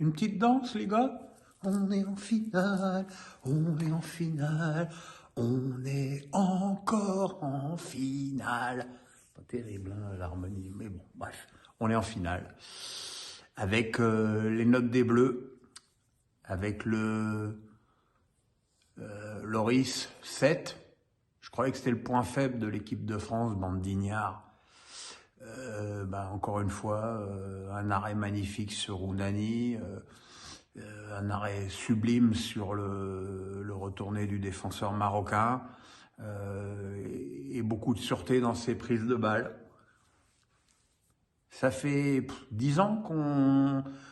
Une petite danse, les gars? On est en finale, on est en finale, on est encore en finale. Pas terrible, hein, l'harmonie, mais bon, bref, on est en finale. Avec les notes des Bleus, avec le Loris 7. Je croyais que c'était le point faible de l'équipe de France, bande d'ignards. Encore une fois, un arrêt magnifique sur Ounani, un arrêt sublime sur le retourné du défenseur marocain, et beaucoup de sûreté dans ses prises de balles. Ça fait 10 ans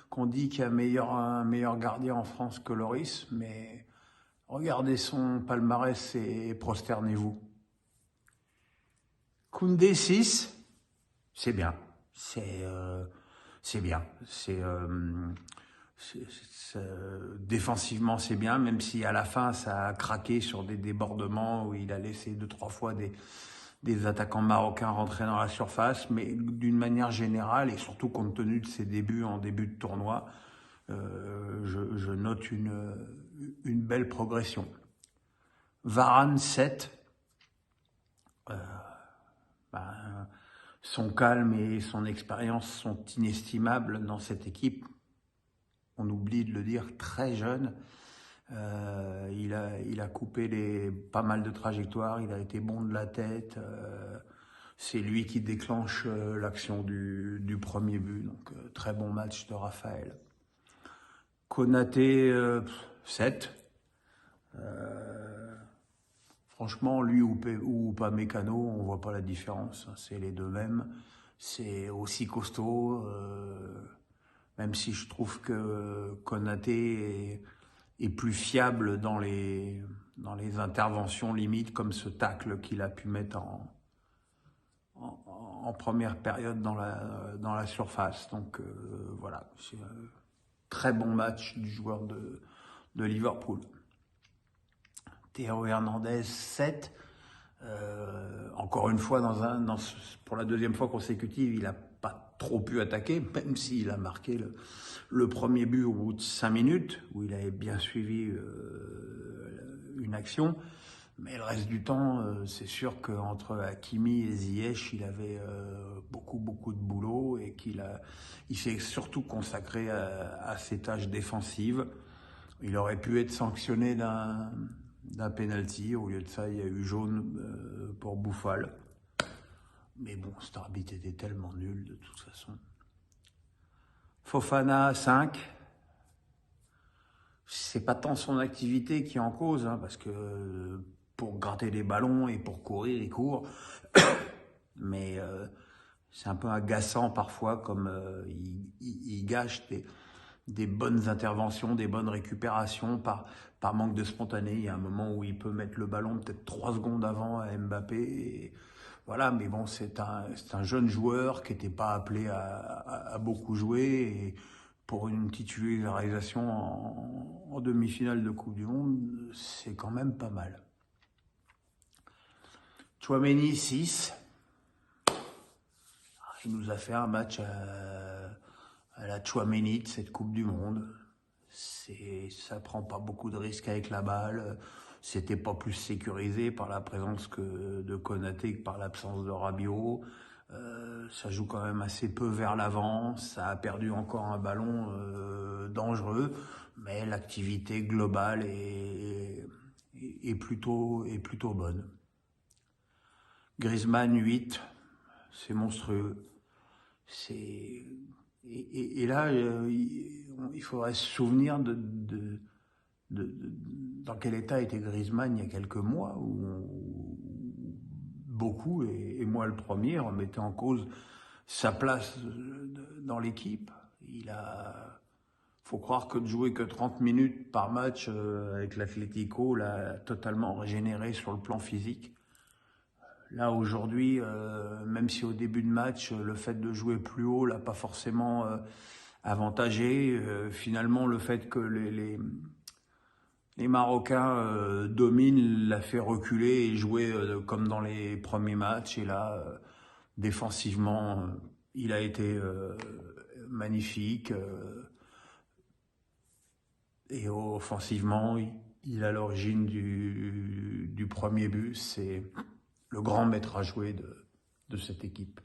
qu'on dit qu'il y a un meilleur gardien en France que Loris, mais regardez son palmarès et prosternez-vous. Koundé 6, c'est bien. C'est bien. Défensivement, c'est bien, même si à la fin, ça a craqué sur des débordements où il a laissé 2-3 fois des attaquants marocains rentrer dans la surface. Mais d'une manière générale, et surtout compte tenu de ses débuts en début de tournoi, je note une belle progression. Varane 7. Son calme et son expérience sont inestimables dans cette équipe. On oublie de le dire, très jeune. Il a coupé pas mal de trajectoires, il a été bon de la tête. C'est lui qui déclenche l'action du premier but. Donc très bon match de Raphaël. Konaté 7. Franchement, lui ou pas Mécano, on voit pas la différence. C'est les deux mêmes. C'est aussi costaud, même si je trouve que Konaté est plus fiable dans les interventions limites, comme ce tacle qu'il a pu mettre en première période dans la surface. Donc voilà, c'est un très bon match du joueur de Liverpool. Théo Hernandez 7. Encore une fois, pour la deuxième fois consécutive, il n'a pas trop pu attaquer, même s'il a marqué le premier but au bout de 5 minutes, où il avait bien suivi une action. Mais le reste du temps, c'est sûr qu'entre Hakimi et Ziyech, il avait beaucoup de boulot et il s'est surtout consacré à ses tâches défensives. Il aurait pu être sanctionné d'un penalty. Au lieu de ça, il y a eu jaune pour Bouffal. Mais bon, cet arbitre était tellement nul de toute façon. Fofana 5. C'est pas tant son activité qui est en cause, hein, parce que pour gratter des ballons et pour courir, il court. Mais c'est un peu agaçant parfois, comme il gâche des bonnes interventions, des bonnes récupérations par manque de spontané. Il y a un moment où il peut mettre le ballon peut-être 3 secondes avant à Mbappé. Et voilà, mais bon, c'est un jeune joueur qui n'était pas appelé à beaucoup jouer. Et pour une titularisation en demi-finale de Coupe du Monde, c'est quand même pas mal. Tchouaméni 6. Il nous a fait un match à la Tchouaméni de cette Coupe du Monde. Ça prend pas beaucoup de risques avec la balle. C'était pas plus sécurisé par la présence de Konaté que par l'absence de Rabiot. Ça joue quand même assez peu vers l'avant. Ça a perdu encore un ballon dangereux, mais l'activité globale est plutôt bonne. Griezmann 8, c'est monstrueux. Et là, il faudrait se souvenir dans quel état était Griezmann il y a quelques mois, où beaucoup, et moi le premier, remettaient en cause sa place dans l'équipe. Faut croire que de jouer que 30 minutes par match avec l'Atlético l'a totalement régénéré sur le plan physique. Là, aujourd'hui, même si au début de match, le fait de jouer plus haut l'a pas forcément avantagé, finalement, le fait que les Marocains dominent l'a fait reculer et jouer comme dans les premiers matchs. Et là, défensivement, il a été magnifique. Et offensivement, il a l'origine du premier but. C'est le grand maître à jouer de cette équipe.